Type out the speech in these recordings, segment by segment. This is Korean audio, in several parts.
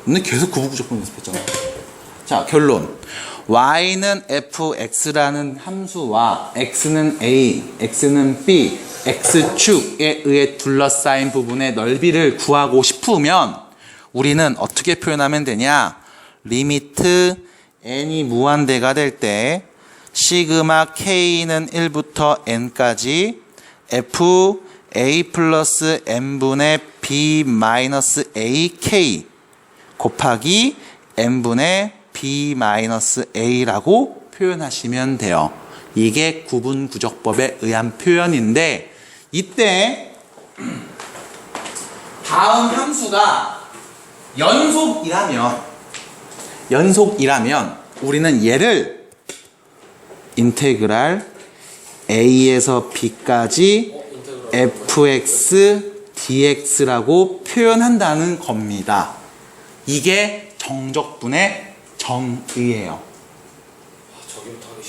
근데 계속 구분구조법 연습했잖아. 자, 결론. y는 fx라는 함수와 x는 a, x는 b, x축에 의해 둘러싸인 부분의 넓이를 구하고 싶으면 우리는 어떻게 표현하면 되냐? 리미트 n이 무한대가 될 때 시그마 k는 1부터 n까지 f a 플러스 n분의 b 마이너스 ak 곱하기 n분의 b 마이너스 a라고 표현하시면 돼요. 이게 구분구적법에 의한 표현인데 이때 다음 함수가 연속이라면 우리는 얘를 인테그랄 a에서 b까지 fx dx라고 표현한다는 겁니다. 이게 정적분의 정의예요.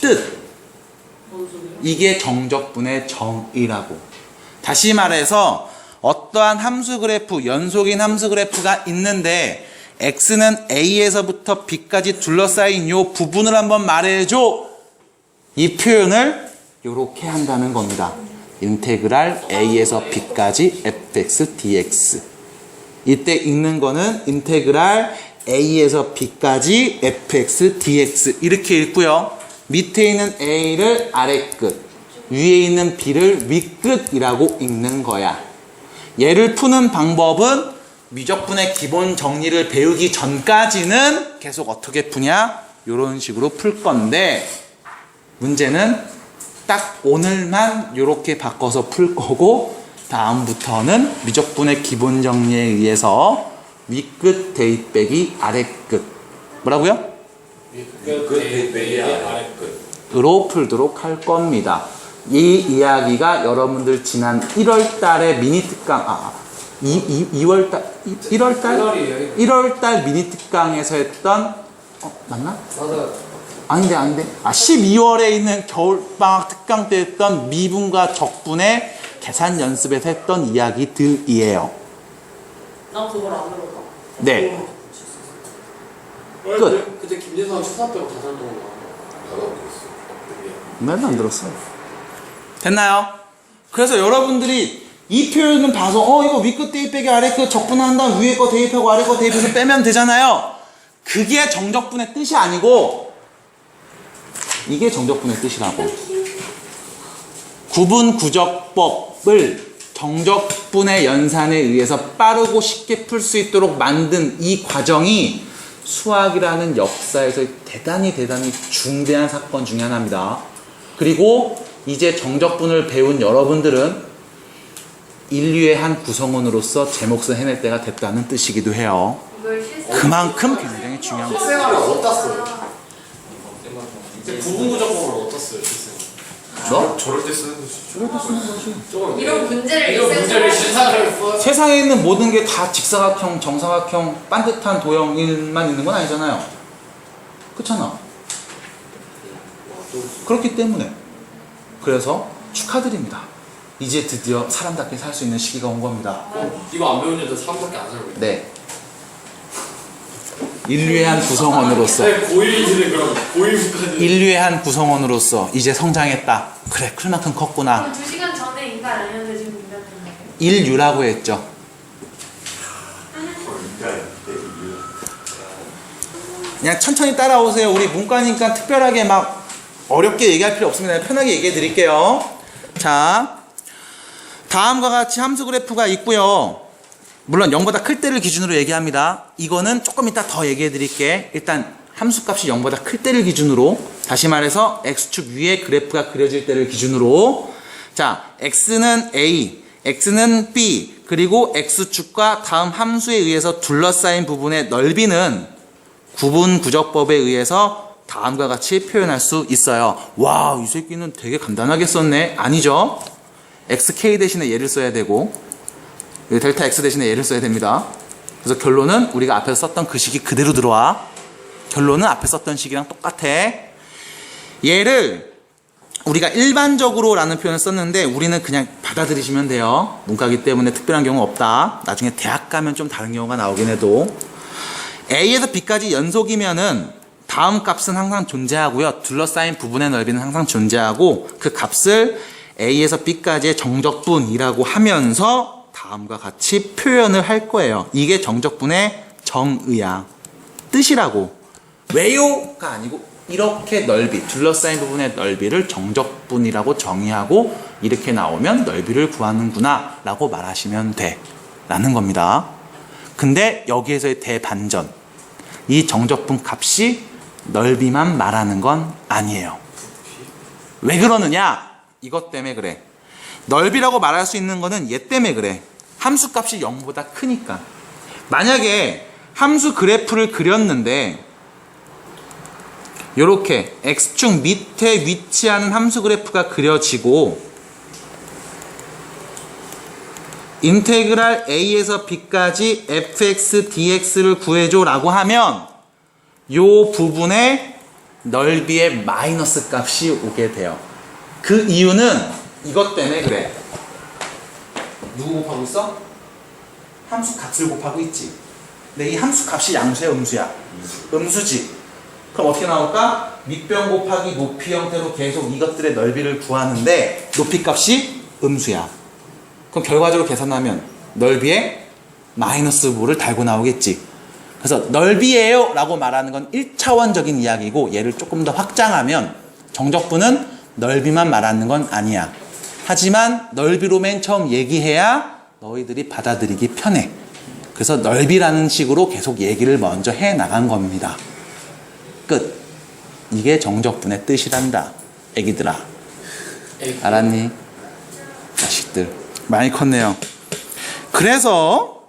뜻. 이게 정적분의 정의라고. 다시 말해서 어떠한 함수 그래프, 연속인 함수 그래프가 있는데 x는 a에서부터 b까지 둘러싸인 요 부분을 한번 말해줘. 이 표현을 이렇게 한다는 겁니다. 인테그랄 a에서 b까지 fx dx. 이때 읽는 거는 인테그랄 a에서 b까지 fx dx 이렇게 읽고요. 밑에 있는 a를 아래 끝, 위에 있는 b를 위 끝이라고 읽는 거야. 얘를 푸는 방법은 미적분의 기본 정리를 배우기 전까지는 계속 어떻게 푸냐? 이런 식으로 풀 건데 문제는 딱 오늘만 이렇게 바꿔서 풀 거고 다음부터는 미적분의 기본 정리에 의해서 위끝 대입 빼기 아래끝 뭐라고요? 위끝 대입 빼기 아래끝 으로 풀도록 할 겁니다. 이 이야기가 여러분들 지난 1월달에 미니특강 1월달 미니특강에서 했던 맞나? 맞아요. 아닌데 12월에 있는 겨울방학 특강 때 했던 미분과 적분의 계산 연습에서 했던 이야기들이에요. 난 그걸 안 들었다. 네. 끝. 그때 김재성 추사 빼고 다 잘 먹은 거 나도 맨날 안 들었어요. 됐나요? 그래서 여러분들이 이 표현은 봐서 이거 위끝 대입 빼기 아래끝 적분한 다음 위에 거 대입하고 아래 거 대입해서 빼면 되잖아요. 그게 정적분의 뜻이 아니고 이게 정적분의 뜻이라고. 구분구적법을 정적분의 연산에 의해서 빠르고 쉽게 풀 수 있도록 만든 이 과정이 수학이라는 역사에서 대단히 중대한 사건 중에 하나입니다. 그리고 이제 정적분을 배운 여러분들은 인류의 한 구성원으로서 제 몫을 해낼 때가 됐다는 뜻이기도 해요. 그만큼 굉장히 중요한 거예요. 실생활을 어디다 써요? 구분구적법을 어디다 써요? 너? 저럴 때 쓰는 거지. 이런 문제를 이런 문제를 실생활에 써. 세상에 있는 모든 게 다 직사각형, 정사각형, 반듯한 도형일만 있는 건 아니잖아요. 그렇잖아. 그렇기 때문에 그래서 축하드립니다. 이제 드디어 사람답게 살 수 있는 시기가 온 겁니다. 이거 안 배운 여자 사람밖에 안 살고 있네. 네. 인류의 한 구성원으로서 고1이지는 그럼 고1까지 인류의 한 구성원으로서 이제 성장했다. 그래, 클만큼 컸구나. 2시간 전에 인간 아니었는데 지금 인간 됐나요? 인류라고 했죠. 그냥 천천히 따라오세요. 우리 문과니까 특별하게 막 어렵게 얘기할 필요 없습니다. 편하게 얘기해 드릴게요. 자, 다음과 같이 함수 그래프가 있고요. 물론 0보다 클 때를 기준으로 얘기합니다. 이거는 조금 이따 더 얘기해 드릴게. 일단 함수값이 0보다 클 때를 기준으로, 다시 말해서 x축 위에 그래프가 그려질 때를 기준으로, 자, x는 a, x는 b, 그리고 x축과 다음 함수에 의해서 둘러싸인 부분의 넓이는 구분구적법에 의해서 다음과 같이 표현할 수 있어요. 와, 이 새끼는 되게 간단하게 썼네. 아니죠? xk 대신에 얘를 써야 되고 델타 x 대신에 얘를 써야 됩니다. 그래서 결론은 우리가 앞에서 썼던 그 식이 그대로 들어와. 결론은 앞에 썼던 식이랑 똑같아. 얘를 우리가 일반적으로 라는 표현을 썼는데 우리는 그냥 받아들이시면 돼요. 문과기 때문에 특별한 경우 없다. 나중에 대학 가면 좀 다른 경우가 나오긴 해도. A에서 B까지 연속이면은 다음 값은 항상 존재하고요. 둘러싸인 부분의 넓이는 항상 존재하고 그 값을 A에서 B까지의 정적분이라고 하면서 다음과 같이 표현을 할 거예요. 이게 정적분의 정의야. 뜻이라고. 왜요가 아니고 이렇게 넓이, 둘러싸인 부분의 넓이를 정적분이라고 정의하고 이렇게 나오면 넓이를 구하는구나 라고 말하시면 돼 라는 겁니다. 근데 여기에서의 대반전, 이 정적분 값이 넓이만 말하는 건 아니에요. 왜 그러느냐? 이것 때문에 그래. 넓이라고 말할 수 있는 거는 얘 때문에 그래. 함수 값이 0보다 크니까. 만약에 함수 그래프를 그렸는데 이렇게 x축 밑에 위치하는 함수 그래프가 그려지고 인테그랄 a에서 b까지 fx dx를 구해줘 라고 하면 요 부분에 넓이의 마이너스 값이 오게 돼요. 그 이유는 이것 때문에 그래. 누구 곱하고 있어? 함수 값을 곱하고 있지. 근데 이 함수 값이 양수야 음수야? 음수지. 그럼 어떻게 나올까? 밑변 곱하기 높이 형태로 계속 이것들의 넓이를 구하는데 높이 값이 음수야. 그럼 결과적으로 계산하면 넓이에 마이너스 부를 달고 나오겠지. 그래서 넓이에요 라고 말하는 건 1차원적인 이야기고 얘를 조금 더 확장하면 정적분은 넓이만 말하는 건 아니야. 하지만 넓이로 맨 처음 얘기해야 너희들이 받아들이기 편해. 그래서 넓이라는 식으로 계속 얘기를 먼저 해 나간 겁니다. 끝. 이게 정적분의 뜻이란다. 애기들아. 알았니? 자식들. 많이 컸네요. 그래서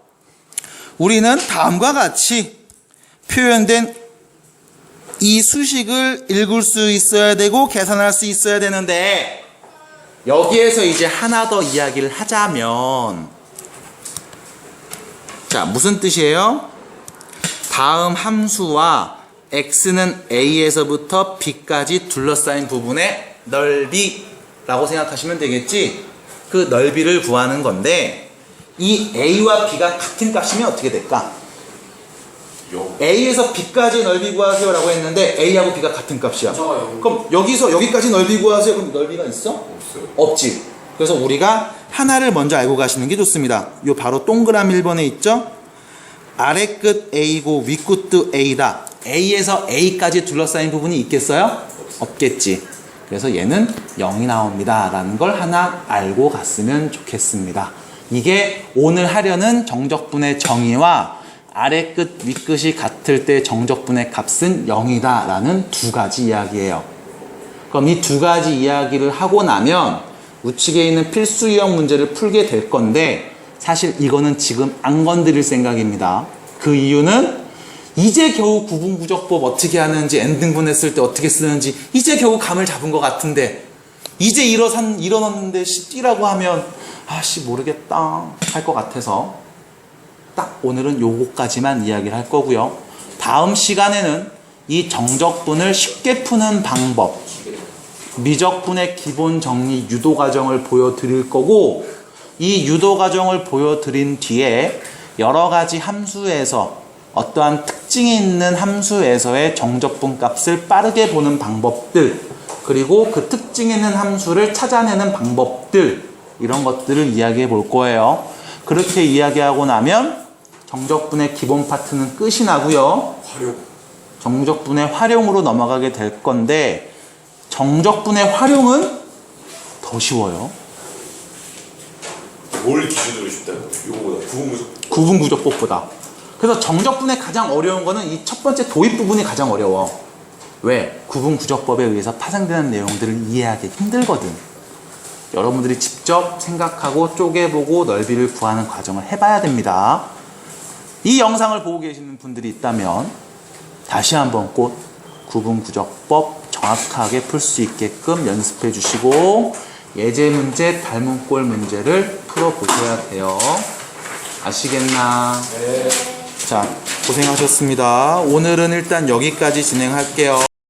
우리는 다음과 같이 표현된 이 수식을 읽을 수 있어야 되고 계산할 수 있어야 되는데 여기에서 이제 하나 더 이야기를 하자면 자, 무슨 뜻이에요? 다음 함수와 x는 a에서부터 b까지 둘러싸인 부분의 넓이라고 생각하시면 되겠지? 그 넓이를 구하는 건데 이 a와 b가 같은 값이면 어떻게 될까? a에서 b까지 넓이 구하세요 라고 했는데 a하고 b가 같은 값이야. 그럼 여기서 여기까지 넓이 구하세요. 그럼 넓이가 있어? 없어요. 없지. 그래서 우리가 하나를 먼저 알고 가시는 게 좋습니다. 요 바로 동그라미 1번에 있죠? 아래 끝 a고 위 끝도 a다. a에서 a까지 둘러싸인 부분이 있겠어요? 없겠지. 그래서 얘는 0이 나옵니다 라는 걸 하나 알고 갔으면 좋겠습니다. 이게 오늘 하려는 정적분의 정의와 아래 끝, 위 끝이 같을 때 정적분의 값은 0이다 라는 두 가지 이야기예요. 그럼 이 두 가지 이야기를 하고 나면 우측에 있는 필수 유형 문제를 풀게 될 건데 사실 이거는 지금 안 건드릴 생각입니다. 그 이유는 이제 겨우 구분구적법 어떻게 하는지 n등분했을 때 어떻게 쓰는지 이제 겨우 감을 잡은 것 같은데 이제 일어났는데 뛰라고 하면 아씨 모르겠다 할 것 같아서 딱 오늘은 요거까지만 이야기를 할 거고요. 다음 시간에는 이 정적분을 쉽게 푸는 방법, 미적분의 기본 정리 유도 과정을 보여드릴 거고 이 유도 과정을 보여드린 뒤에 여러 가지 함수에서 어떠한 특징이 있는 함수에서의 정적분 값을 빠르게 보는 방법들 그리고 그 특징 있는 함수를 찾아내는 방법들 이런 것들을 이야기해 볼 거예요. 그렇게 이야기하고 나면 정적분의 기본 파트는 끝이 나고요. 정적분의 활용으로 넘어가게 될 건데 정적분의 활용은 더 쉬워요. 뭘 기준으로 쉽다는 거예요? 이거보다 구분구적법보다. 그래서 정적분의 가장 어려운 거는 이 첫 번째 도입 부분이 가장 어려워. 왜? 구분구적법에 의해서 파생되는 내용들을 이해하기 힘들거든. 여러분들이 직접 생각하고 쪼개보고 넓이를 구하는 과정을 해봐야 됩니다. 이 영상을 보고 계시는 분들이 있다면 다시 한번 꼭 구분구적법 정확하게 풀 수 있게끔 연습해 주시고 예제 문제, 닮은꼴 문제를 풀어보셔야 돼요. 아시겠나? 네. 자, 고생하셨습니다. 오늘은 일단 여기까지 진행할게요.